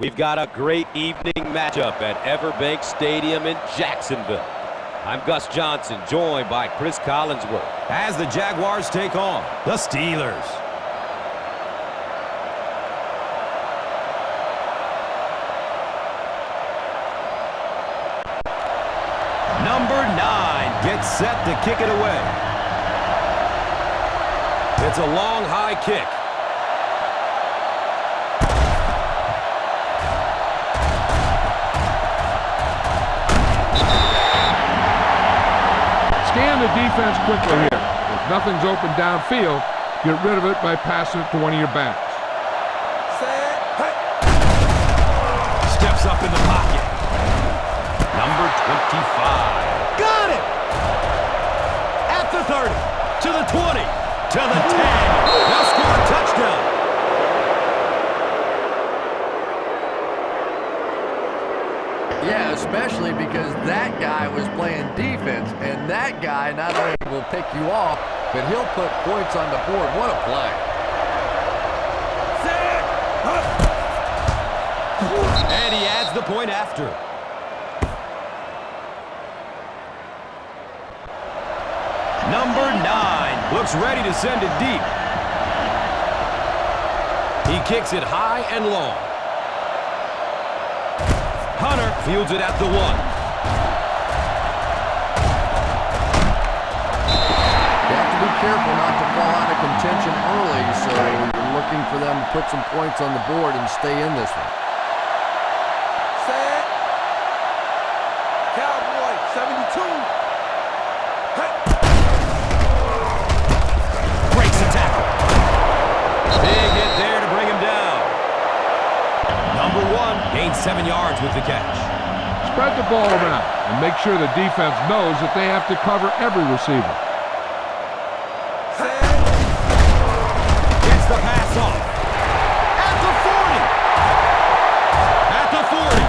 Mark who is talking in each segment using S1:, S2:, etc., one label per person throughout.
S1: We've got a great evening matchup at Everbank Stadium in Jacksonville. I'm Gus Johnson, joined by Chris Collinsworth.
S2: As the Jaguars take on the Steelers. Number 9 gets set to kick it away. It's a long, high kick.
S3: Scan the defense quickly here. If nothing's open downfield, get rid of it by passing it to one of your backs.
S2: Set, hey. Steps up in the pocket. Number 25. Got it! At the 30, to the 20, to the 10. They'll score a touchdown.
S4: Yeah, especially because that guy was playing defense, and that guy not only will pick you off, but he'll put points on the board. What a play.
S2: And he adds the point after. Number 9 looks ready to send it deep. He kicks it high and long. Hunter fields it at the 1.
S4: You have to be careful not to fall out of contention early, so you're looking for them to put some points on the board and stay in this one.
S5: Set. Cowboy, 72. Hey.
S2: Breaks the tackle. Big hit there to bring him down. Number 1 gains 7 yards with the catch.
S3: Spread the ball around and make sure the defense knows that they have to cover every receiver.
S5: Set.
S2: Gets the pass off. At the 40. At the 40.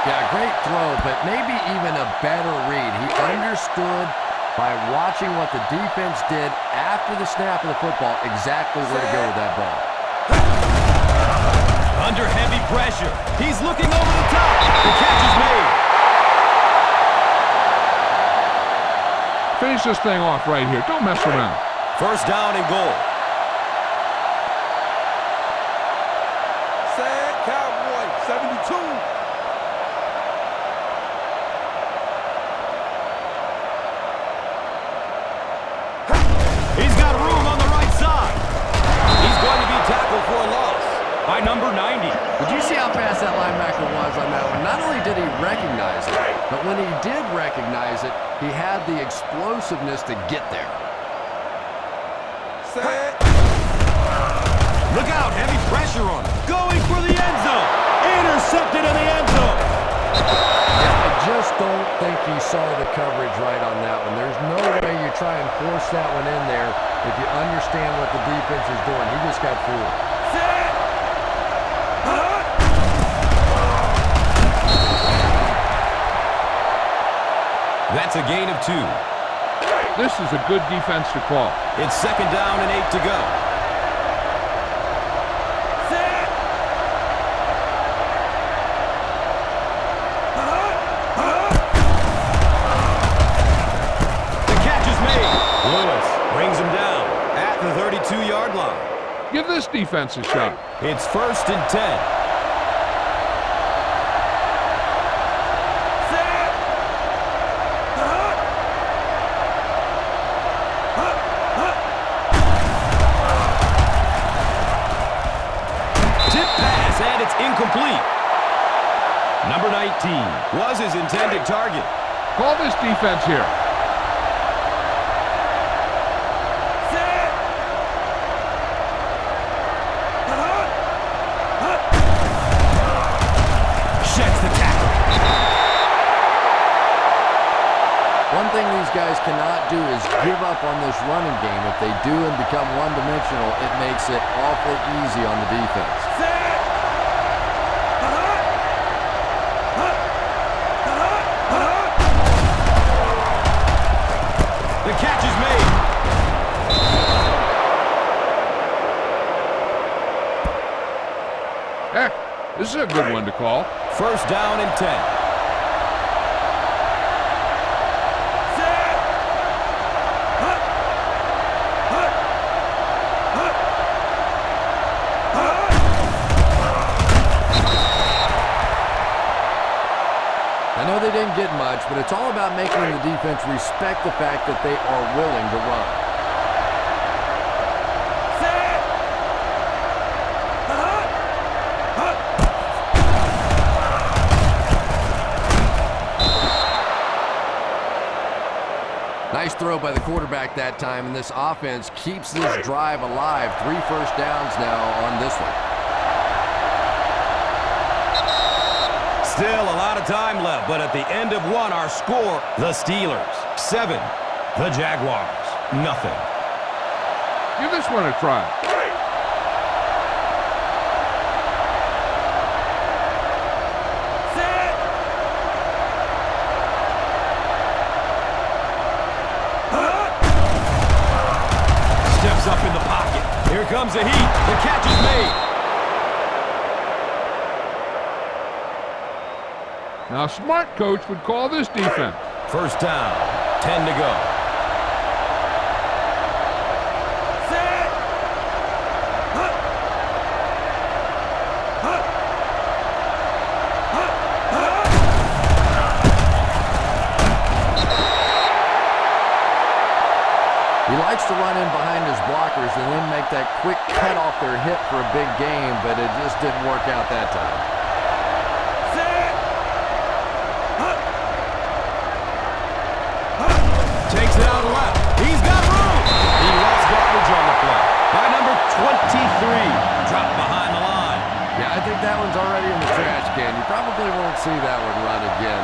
S4: Yeah, great throw, but maybe even a better read. He understood by watching what the defense did after the snap of the football exactly where to go with that ball.
S2: Under heavy pressure. He's looking over the top. The catch is made.
S3: Finish this thing off right here. Don't mess around.
S2: First down and goal.
S5: Set. Cowboy, 72.
S2: He's got room on the right side. He's going to be tackled for a loss by number 90.
S4: Did you see how fast that linebacker was on that one? Not only did he recognize it, but when he did recognize it, he had the explosiveness to get there.
S5: Set.
S2: Look out, heavy pressure on him. Going for the end zone. Intercepted in the end zone.
S4: Yeah, I just don't think he saw the coverage right on that one. There's no way you try and force that one in there if you understand what the defense is doing. He just got fooled.
S5: Set.
S2: That's a gain of 2.
S3: This is a good defense to call.
S2: It's second down and 8 to go.
S5: Set.
S2: The catch is made. Lewis brings him down at the 32-yard line.
S3: Give this defense a shot.
S2: It's first and 10. And it's incomplete. Number 19 was his intended target.
S3: Call this defense here.
S5: Set.
S2: Sheds the tackle.
S4: One thing these guys cannot do is give up on this running game. If they do and become one-dimensional, it makes it awfully easy on the defense.
S5: Set.
S2: The catch is made.
S3: Heck, this is a good one to call.
S2: First down and 10.
S4: I know they didn't get much, but it's all about making the defense respect the fact that they are willing to run. Nice throw by the quarterback that time, and this offense keeps this drive alive. 3 first downs now on this one.
S2: Still a lot of time left, but at the end of one, our score, the Steelers 7, the Jaguars nothing.
S3: Give this one a try.
S2: Steps up in the pocket. Here comes the heat. The catch is made.
S3: Now, a smart coach would call this defense.
S2: First down, 10 to go.
S4: He likes to run in behind his blockers and then make that quick cut off their hip for a big gain, but it just didn't work out that time.
S2: Takes it out left. He's got room. He lost garbage on the play. By number 23. Dropped behind the line.
S4: Yeah, I think that one's already in the trash can. You probably won't see that one run again.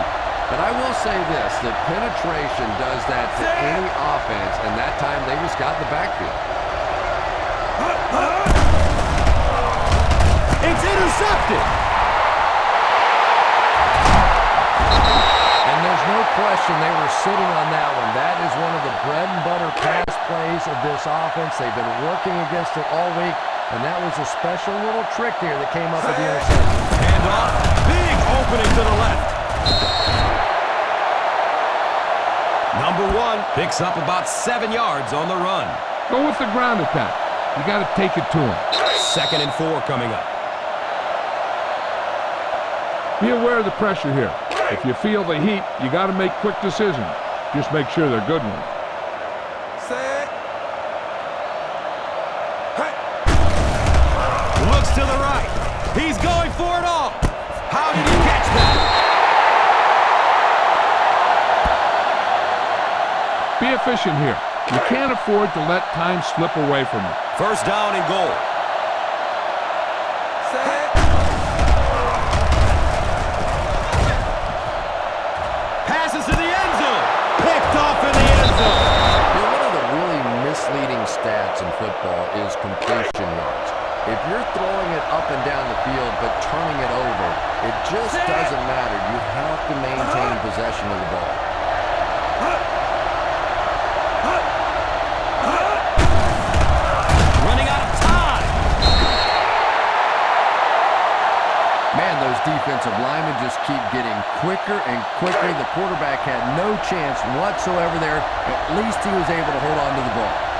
S4: But I will say this, that penetration does that to any offense, and that time they just got the backfield.
S2: It's intercepted.
S4: And there's no question they were sitting on that one. That is one of the bread and butter pass plays of this offense. They've been working against it all week, and that was a special little trick there that came up with the interception.
S2: Hand off. Big opening to the left. Number 1 picks up about 7 yards on the run.
S3: Go with the ground attack. You got to take it to him.
S2: 2nd and 4 coming up.
S3: Be aware of the pressure here. If you feel the heat, you got to make quick decisions. Just make sure they're good ones.
S5: Set. Hey.
S2: Looks to the right. He's going for it all. How did he catch that?
S3: Be efficient here. You can't afford to let time slip away from you.
S2: First down and goal.
S5: Set.
S2: Passes to the end zone. Picked off in the end zone.
S4: You know, one of the really misleading stats in football is completion yards. If you're throwing it up and down the field but turning it over, it just doesn't matter. You have to maintain possession of the ball.
S2: Running out of time.
S4: Man, those defensive linemen just keep getting quicker and quicker. The quarterback had no chance whatsoever there. At least he was able to hold on to the ball.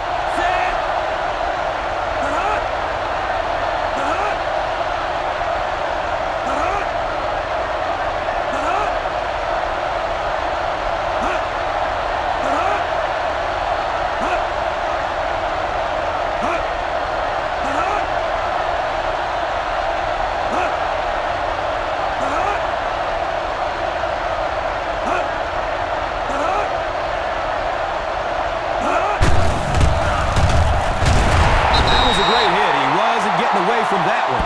S2: From that one.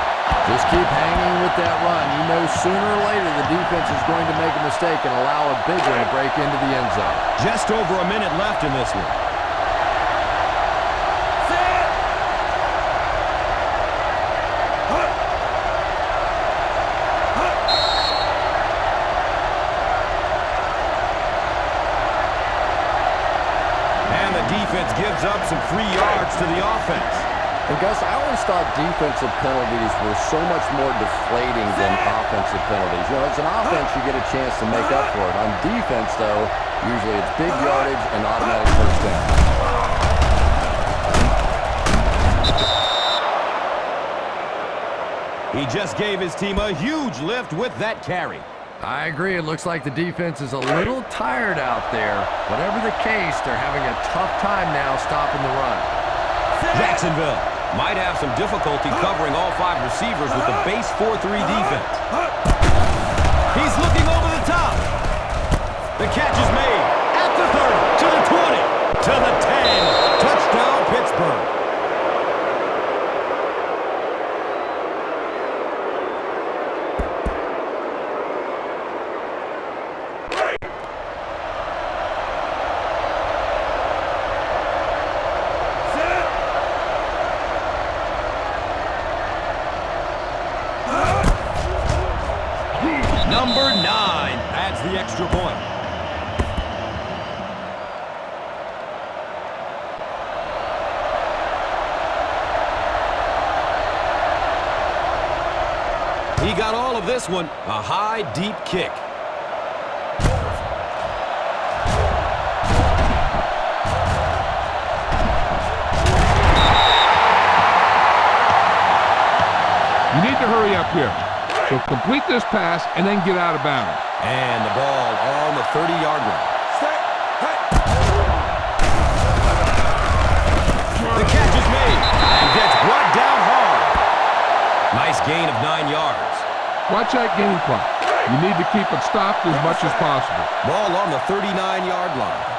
S4: Just keep hanging with that run. You know sooner or later the defense is going to make a mistake and allow a big one to break into the end zone.
S2: Just over a minute left in this one. And the defense gives up some free yards to the offense.
S4: And Gus, I always always thought defensive penalties were so much more deflating than offensive penalties. You know, as an offense, you get a chance to make up for it. On defense, though, usually it's big yardage and automatic first down.
S2: He just gave his team a huge lift with that carry.
S4: I agree. It looks like the defense is a little tired out there. Whatever the case, they're having a tough time now stopping the run.
S2: Jacksonville might have some difficulty covering all 5 receivers with the base 4-3 defense. He's looking over the top. The catch is made at the 30, to the 20, to the 10. Touchdown, Pittsburgh. Number 9 adds the extra point. He got all of this one, a high, deep kick.
S3: You need to hurry up here. So complete this pass and then get out of bounds.
S2: And the ball on the 30-yard line. The catch is made and gets brought down hard. Nice gain of 9 yards.
S3: Watch that game clock. You need to keep it stopped as much as possible.
S2: Ball on the 39-yard line.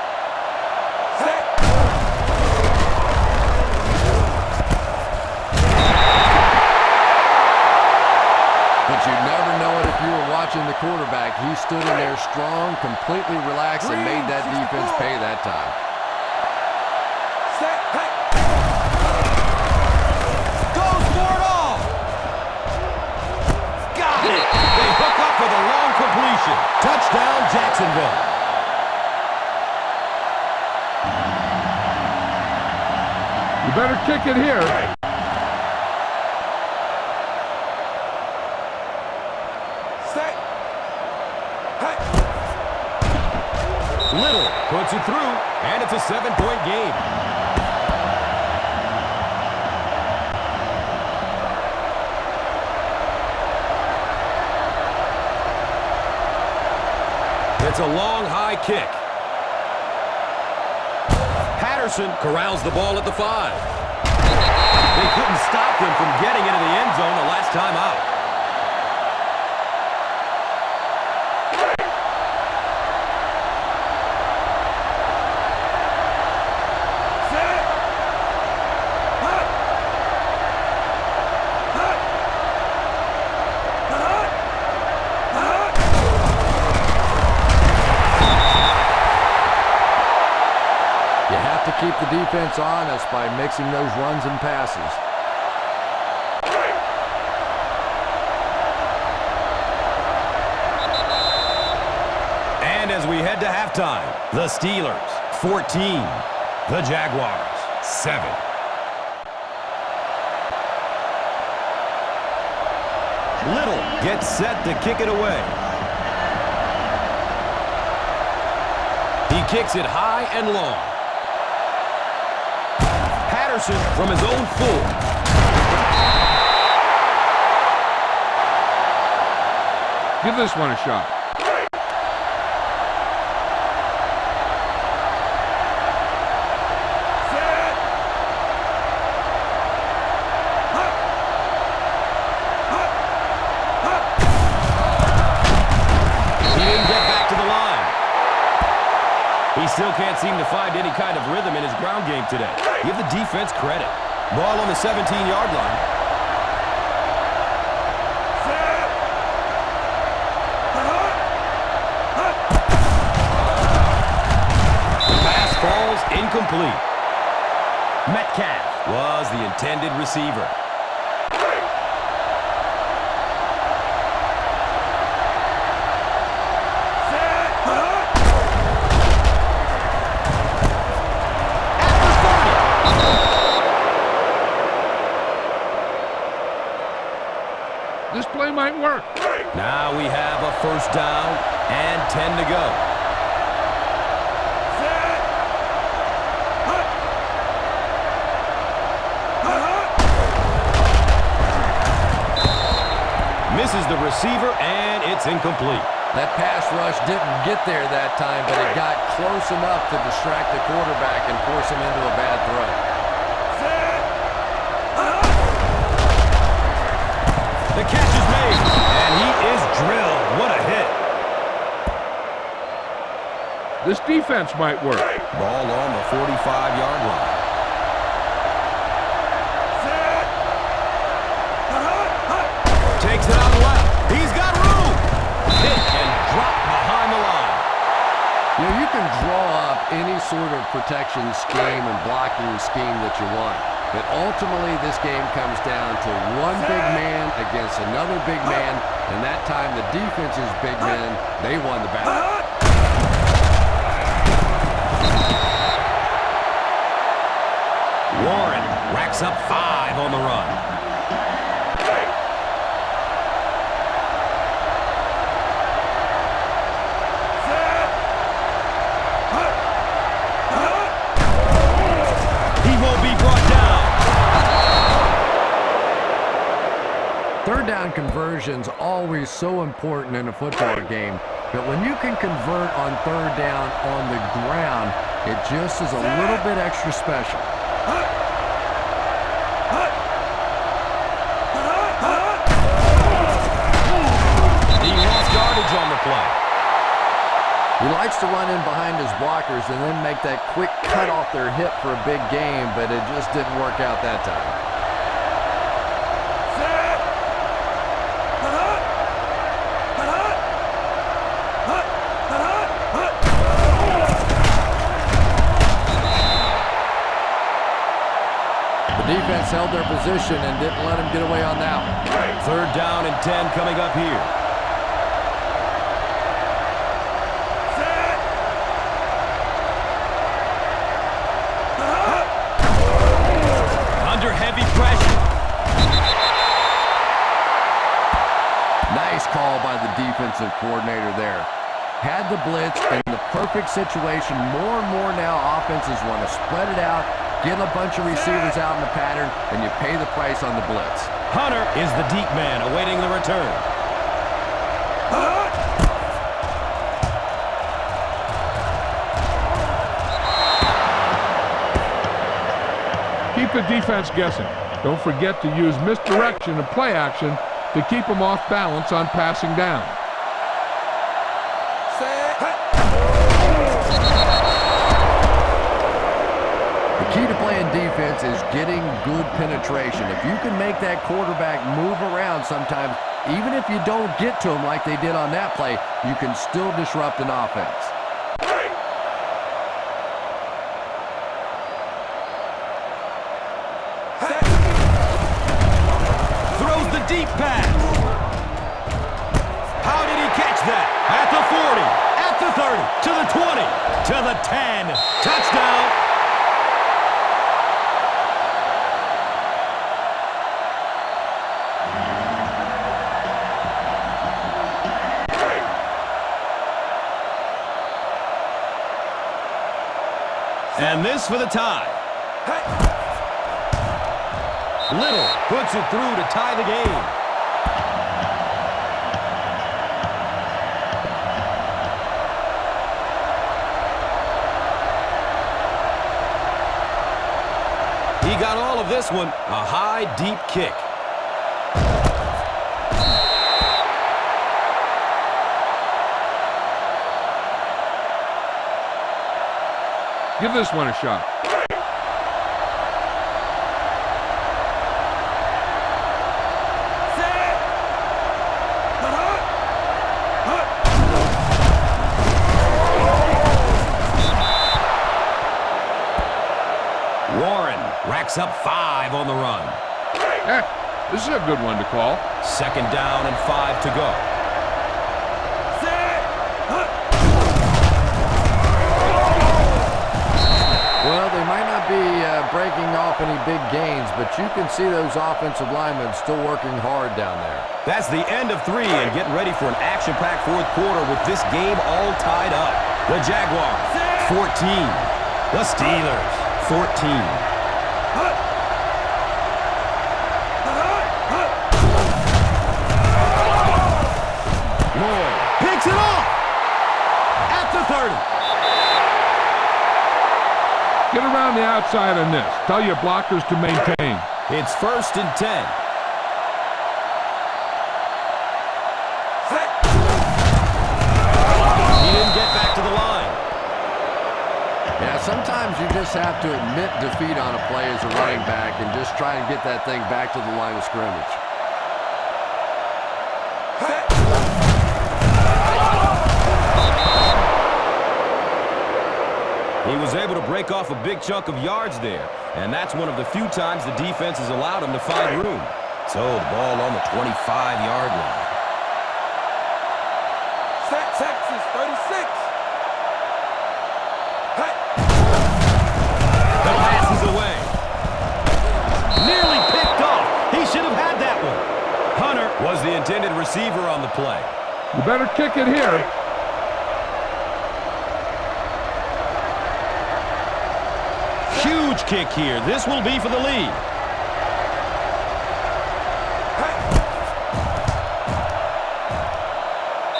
S4: But you'd never know it if you were watching the quarterback. He stood in there strong, completely relaxed, and made that defense pay that time.
S2: Goes for it all. Got it. They hook up for the long completion. Touchdown, Jacksonville.
S3: You better kick it here.
S2: Little puts it through, and it's a 7-point game. It's a long, high kick. Patterson corrals the ball at the 5. They couldn't stop him from getting into the end zone the last time out.
S4: Keep the defense honest by mixing those runs and passes.
S2: And as we head to halftime, the Steelers 14, the Jaguars 7. Little gets set to kick it away. He kicks it high and long. Patterson from his own 4.
S3: Give this one a shot.
S2: He didn't get back to the line. He still can't seem to find any kind of rhythm in his ground game today. Give the defense credit. Ball on the 17-yard line. Pass falls incomplete. Metcalf was the intended receiver.
S3: This play might work.
S2: Now we have a first down and 10 to go. Misses the receiver, and it's incomplete.
S4: That pass rush didn't get there that time, but it got close enough to distract the quarterback and force him into a bad throw.
S2: The catch is made, and he is drilled. What a hit.
S3: This defense might work.
S2: Ball on the 45-yard line. Takes it out left. He's got room. Hit and drop behind the line.
S4: You know, you can draw up any sort of protection scheme and blocking scheme that you want. But ultimately, this game comes down to one big man against another big man. And that time, the defense's big men, they won the battle.
S2: Warren racks up 5 on the run. He won't be brought down.
S4: Third down conversion's always so important in a football game. But when you can convert on third down on the ground, it just is a little bit extra special.
S2: He lost yardage on the play.
S4: He likes to run in behind his blockers and then make that quick cut off their hip for a big game, but it just didn't work out that time. The defense held their position and didn't let him get away on that one.
S2: Third down and 10 coming up here. Under heavy pressure.
S4: Nice call by the defensive coordinator there. Had the blitz in the perfect situation. More and more now offenses want to spread it out, get a bunch of receivers out in the pattern, and you pay the price on the blitz.
S2: Hunter is the deep man awaiting the return.
S3: Keep the defense guessing. Don't forget to use misdirection and play action to keep them off balance on passing down.
S4: The key to playing defense is getting good penetration. If you can make that quarterback move around sometimes, even if you don't get to him like they did on that play, you can still disrupt an offense.
S2: Throws the deep pass. How did he catch that? At the 40, at the 30, to the 20, to the 10. Touchdown. And this for the tie. Little puts it through to tie the game. He got all of this one, a high, deep kick.
S3: Give this one a shot.
S2: Warren racks up 5 on the run.
S3: This is a good one to call.
S2: Second down and 5 to go.
S4: Well, they might not be not breaking off any big gains, but you can see those offensive linemen still working hard down there.
S2: That's the end of 3 and getting ready for an action-packed fourth quarter with this game all tied up. The Jaguars, 14. The Steelers, 14. Picks it off at the 30.
S3: Get around the outside on this. Tell your blockers to maintain.
S2: It's 1st and 10. He didn't get back to the line.
S4: Yeah, sometimes you just have to admit defeat on a play as a running back and just try and get that thing back to the line of scrimmage.
S2: He was able to break off a big chunk of yards there, and that's one of the few times the defense has allowed him to find room. So the ball on the 25-yard line.
S5: Texas, 36. Hey.
S2: The pass is away. Nearly picked off. He should have had that one. Hunter was the intended receiver on the play.
S3: You better kick it here.
S2: Huge kick here. This will be for the lead.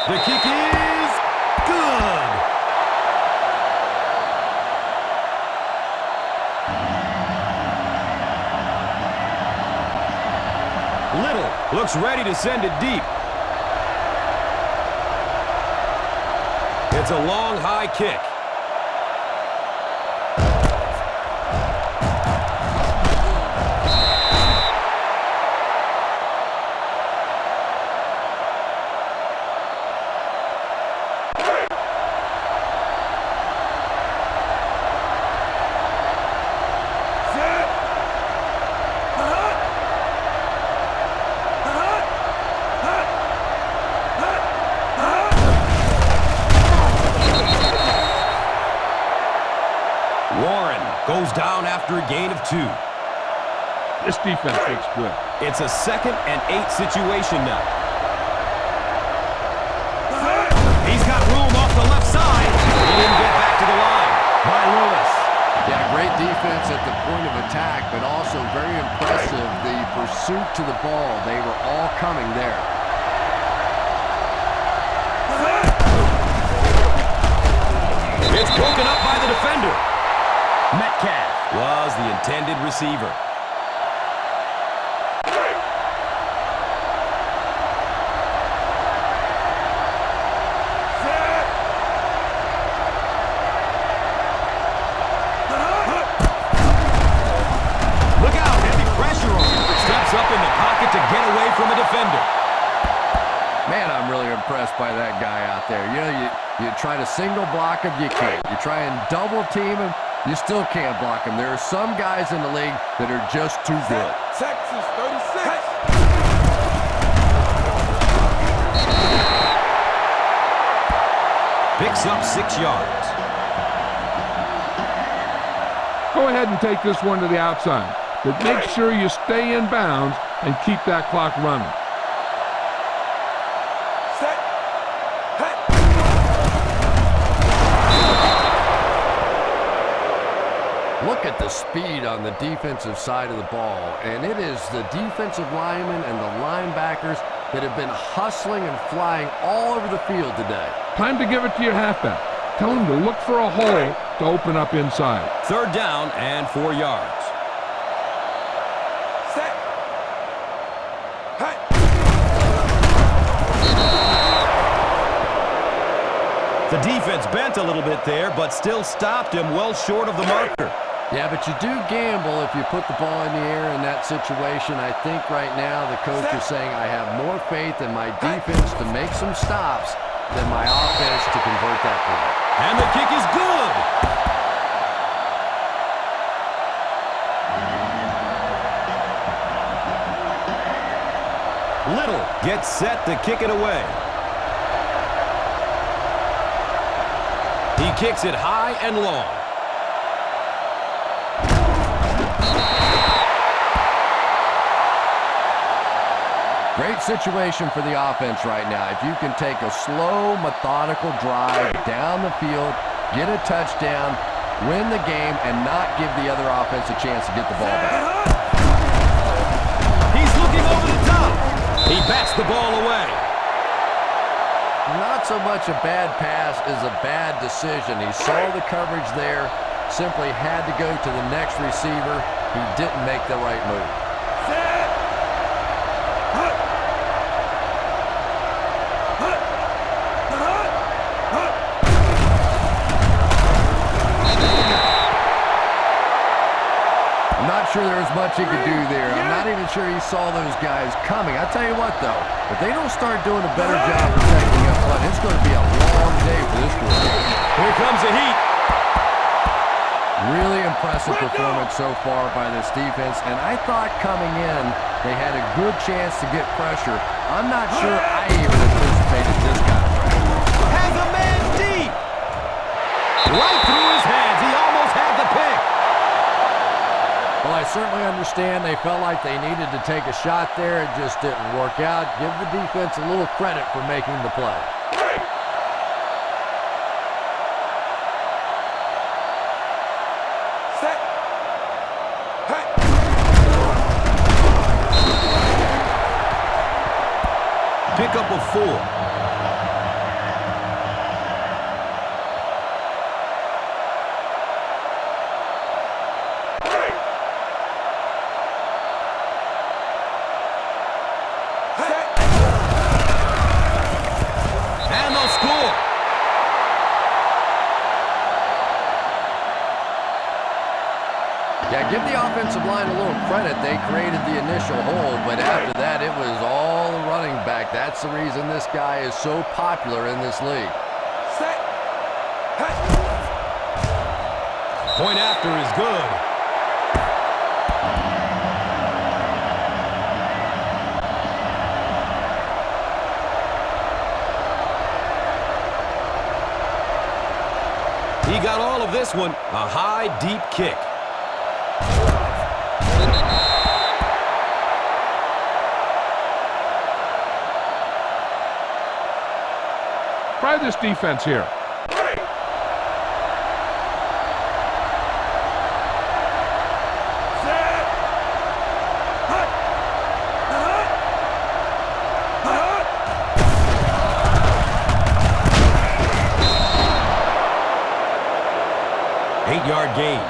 S2: The kick is good. Little looks ready to send it deep. It's a long, high kick. Goes down after a gain of 2.
S3: This defense looks good.
S2: It's a 2nd and 8 situation now. He's got room off the left side. He didn't get back to the line by Lewis.
S4: Yeah, great defense at the point of attack, but also very impressive. The pursuit to the ball, they were all coming there.
S2: It's broken up by the defender. Metcalf was the intended receiver. Look out, heavy pressure on him. Steps up in the pocket to get away from a defender.
S4: Man, I'm really impressed by that guy out there. You know, you try to single block him, you can't. You try and double team him, you still can't block him. There are some guys in the league that are just too good.
S5: Texas, 36.
S2: Picks up 6 yards.
S3: Go ahead and take this one to the outside, but make sure you stay in bounds and keep that clock running.
S4: Look at the speed on the defensive side of the ball, and it is the defensive linemen and the linebackers that have been hustling and flying all over the field today.
S3: Time to give it to your halfback. Tell him to look for a hole to open up inside.
S2: 3rd down and 4 yards.
S5: Set. Hey.
S2: The defense bent a little bit there, but still stopped him well short of the marker.
S4: Yeah, but you do gamble if you put the ball in the air in that situation. I think right now the coach is saying I have more faith in my defense to make some stops than my offense to convert that play.
S2: And the kick is good. Little gets set to kick it away. He kicks it high and long.
S4: Great situation for the offense right now. If you can take a slow, methodical drive down the field, get a touchdown, win the game, and not give the other offense a chance to get the ball back.
S2: He's looking over the top. He bats the ball away.
S4: Not so much a bad pass as a bad decision. He saw the coverage there, simply had to go to the next receiver. He didn't make the right move. I'm not sure there was much he could do there. I'm not even sure he saw those guys coming. I tell you what, though, if they don't start doing a better job protecting up front, it's going to be a long day for this group.
S2: Here comes the heat.
S4: Really impressive performance so far by this defense, and I thought coming in they had a good chance to get pressure. I'm not sure I even anticipated this kind of pressure.
S2: Has a man deep. Right through his hands. He almost had the pick.
S4: Well, I certainly understand they felt like they needed to take a shot there. It just didn't work out. Give the defense a little credit for making the play.
S5: Set. Hey.
S2: Pick up a 4. And they'll score.
S4: Yeah, give the offensive line a little credit. They created the initial hole, but after that, it was all the running back. That's the reason this guy is so popular in this league.
S5: Set. Hey.
S2: Point after is good. He got all of this one. A high, deep kick.
S3: Try this defense here.
S2: Eight-yard gain.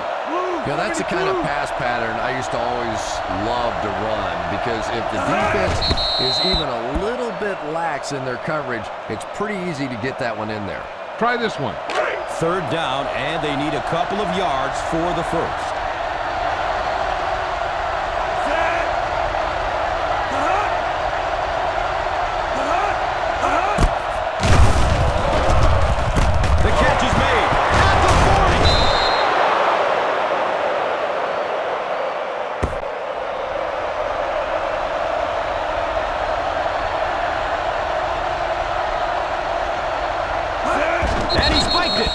S4: You know, that's the kind of pass pattern I used to always love to run, because if the defense is even a little bit lax in their coverage, it's pretty easy to get that one in there.
S3: Try this one.
S2: Third down, and they need a couple of yards for the first. The catch is made at the 40. And he spiked it.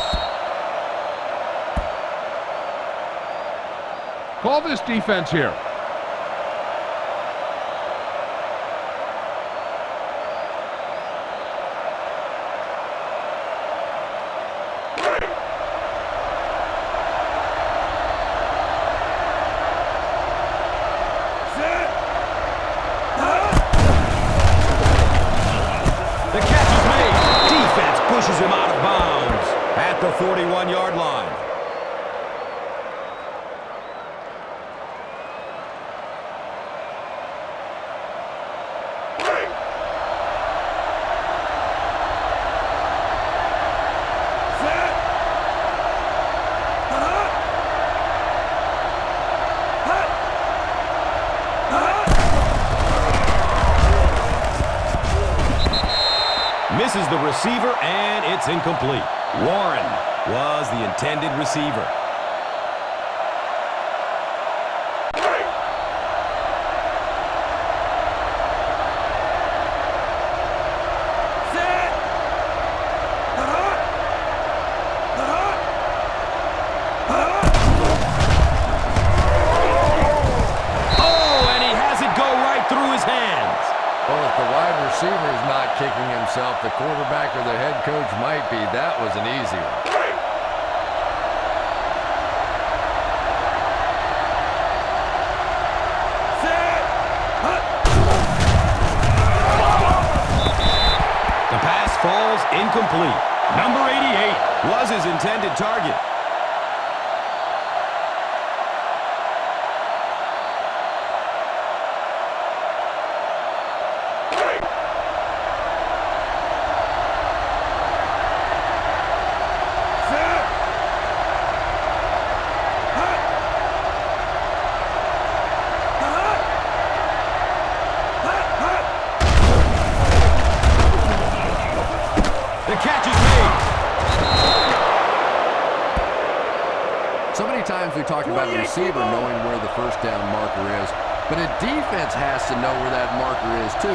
S3: Call this defense here.
S2: The catch is made. Defense pushes him out of bounds at the 41-yard line. Misses the receiver, and it's incomplete. Warren was the intended receiver.
S4: receiver is not kicking himself. The quarterback or the head coach might be. That was an easy one.
S2: The pass falls incomplete. Number 88 was his intended target. The catch is made.
S4: So many times we talk about a receiver knowing where the first down marker is, but a defense has to know where that marker is too,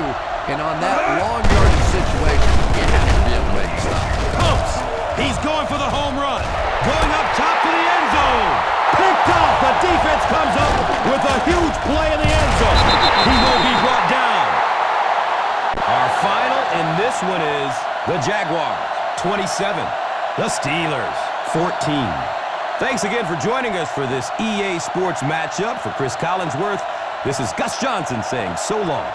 S4: and on that long yardage situation, you have to be able to make a stop.
S2: Pumps. He's going for the home run. Going up top to the end zone. Picked off. The defense comes up with a huge play in the end zone. He will be brought down. Our final in this one is the Jaguars 27, the Steelers 14. Thanks again for joining us for this EA Sports matchup. For Chris Collinsworth, this is Gus Johnson saying so long.